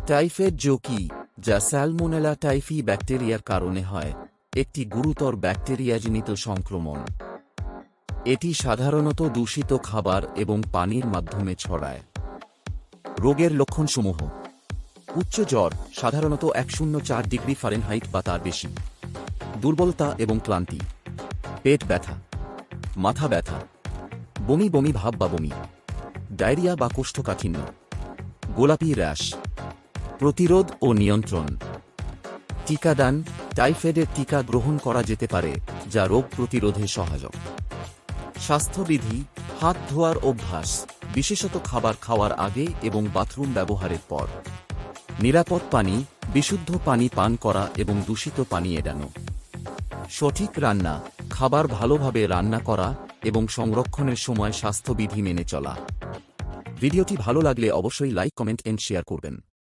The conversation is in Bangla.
টাইফয়েড কি, যা স্যালমোনেলা টাইফি ব্যাকটেরিয়ার কারণে হয়, একটি গুরুতর ব্যাকটেরিয়াজনিত সংক্রমণ। এটি সাধারণত দূষিত খাবার এবং পানির মাধ্যমে ছড়ায়। রোগের লক্ষণসমূহ: উচ্চ জ্বর, সাধারণত 104 ডিগ্রি ফারেনহাইট বা তার বেশি, দুর্বলতা এবং ক্লান্তি, পেট ব্যথা, মাথা ব্যথা, বমি বমি ভাব বা বমি, ডায়রিয়া বা কোষ্ঠকাঠিন্য, গোলাপি র্যাশ। প্রতিরোধ ও নিয়ন্ত্রণ: টিকাদান, টাইফয়েডের টিকা গ্রহণ করা যেতে পারে, যা রোগ প্রতিরোধে সহায়ক। স্বাস্থ্যবিধি: হাত ধোয়ার অভ্যাস, বিশেষত খাবার খাওয়ার আগে এবং বাথরুম ব্যবহারের পর। নিরাপদ পানি, বিশুদ্ধ পানি পান করা এবং দূষিত পানি এড়ানো। সঠিক রান্না, খাবার ভালোভাবে রান্না করা এবং সংরক্ষণের সময় স্বাস্থ্যবিধি মেনে চলা। ভিডিওটি ভালো লাগলে অবশ্যই লাইক, কমেন্ট এন্ড শেয়ার করবেন।